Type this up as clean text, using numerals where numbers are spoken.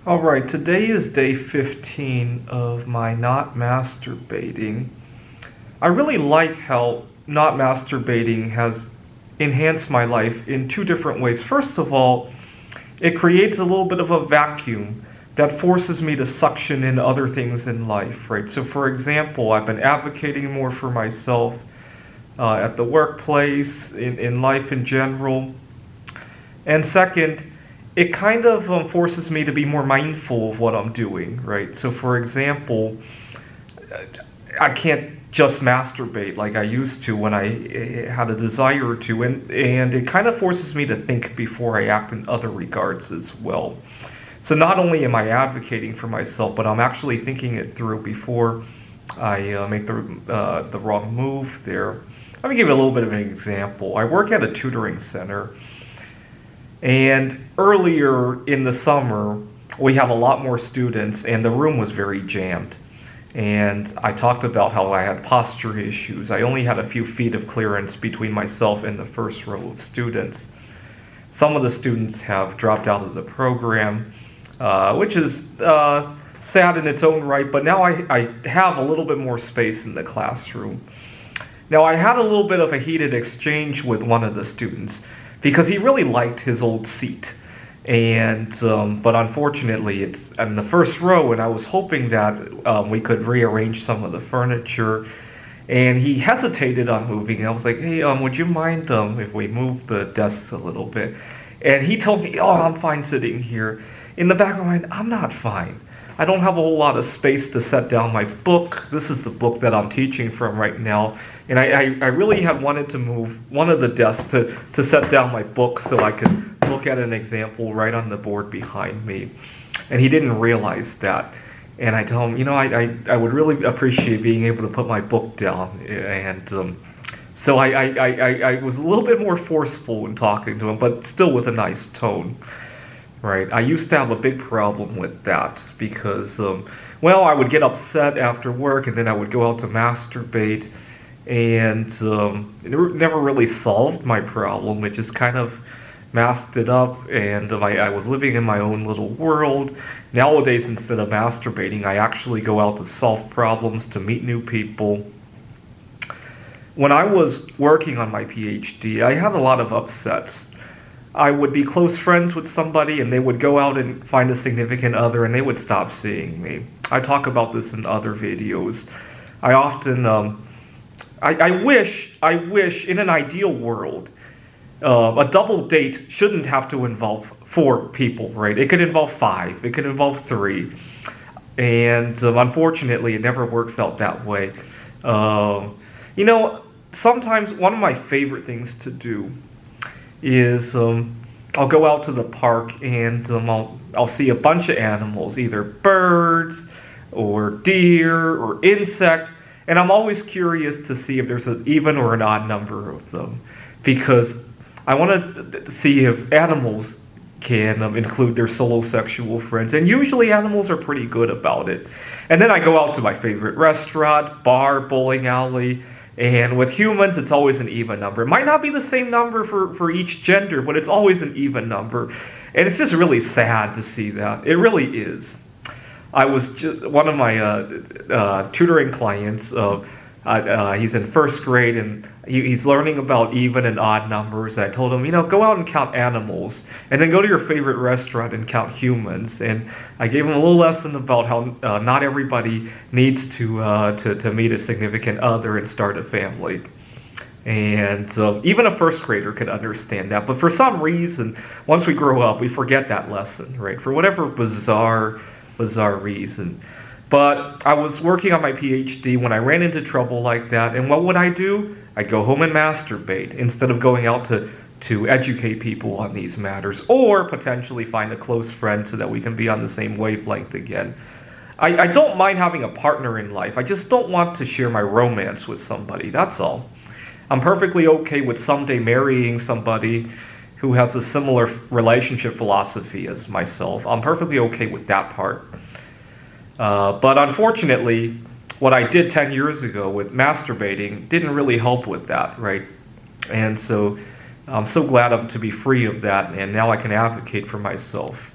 All right, today is day 15 of my not masturbating. I really like how not masturbating has enhanced my life in two different ways. First of all, it creates a little bit of a vacuum that forces me to suction in other things in life, right? So, for example, I've been advocating more for myself at the workplace, in life in general. And second, it kind of forces me to be more mindful of what I'm doing, right? So, for example, I can't just masturbate like I used to when I had a desire to, and it kind of forces me to think before I act in other regards as well. So, not only am I advocating for myself, but I'm actually thinking it through before I make the wrong move there. Let me give you a little bit of an example. I work at a tutoring center. And earlier in the summer, we have a lot more students, and the room was very jammed. And I talked about how I had posture issues. I only had a few feet of clearance between myself and the first row of students. Some of the students have dropped out of the program, which is sad in its own right, but now I have a little bit more space in the classroom. Now, I had a little bit of a heated exchange with one of the students, because he really liked his old seat. And but unfortunately, it's in the first row, and I was hoping that we could rearrange some of the furniture. And he hesitated on moving. And I was like, hey, would you mind if we move the desks a little bit? And he told me, oh, I'm fine sitting here. In the back of my mind, I'm not fine. I don't have a whole lot of space to set down my book. This is the book that I'm teaching from right now. And I really had wanted to move one of the desks to set down my book so I could look at an example right on the board behind me. And he didn't realize that. And I tell him, I would really appreciate being able to put my book down. And so I was a little bit more forceful in talking to him, but still with a nice tone. Right, I used to have a big problem with that because, I would get upset after work and then I would go out to masturbate, and it never really solved my problem. It just kind of masked it up, and I was living in my own little world. Nowadays, instead of masturbating, I actually go out to solve problems, to meet new people. When I was working on my PhD, I had a lot of upsets. I would be close friends with somebody and they would go out and find a significant other and they would stop seeing me. I talk about this in other videos. I often, I wish in an ideal world, a double date shouldn't have to involve 4 people, right? It could involve 5, it could involve 3. And unfortunately, it never works out that way. Sometimes one of my favorite things to do is I'll go out to the park and I'll see a bunch of animals, either birds or deer or insect, and I'm always curious to see if there's an even or an odd number of them, because I want to see if animals can include their solo sexual friends, and usually animals are pretty good about it. And then I go out to my favorite restaurant, bar, bowling alley. And with humans, it's always an even number. It might not be the same number for each gender, but it's always an even number. And it's just really sad to see that. It really is. I was just, one of my tutoring clients, he's in first grade, and he's learning about even and odd numbers. I told him, go out and count animals, and then go to your favorite restaurant and count humans. And I gave him a little lesson about how not everybody needs to meet a significant other and start a family. And even a first grader could understand that. But for some reason, once we grow up, we forget that lesson, right? For whatever bizarre reason. But I was working on my PhD when I ran into trouble like that, and what would I do? I'd go home and masturbate instead of going out to educate people on these matters, or potentially find a close friend so that we can be on the same wavelength again. I don't mind having a partner in life. I just don't want to share my romance with somebody, that's all. I'm perfectly okay with someday marrying somebody who has a similar relationship philosophy as myself. I'm perfectly okay with that part. But unfortunately, what I did 10 years ago with masturbating didn't really help with that, right? And so I'm so glad to be free of that, and now I can advocate for myself.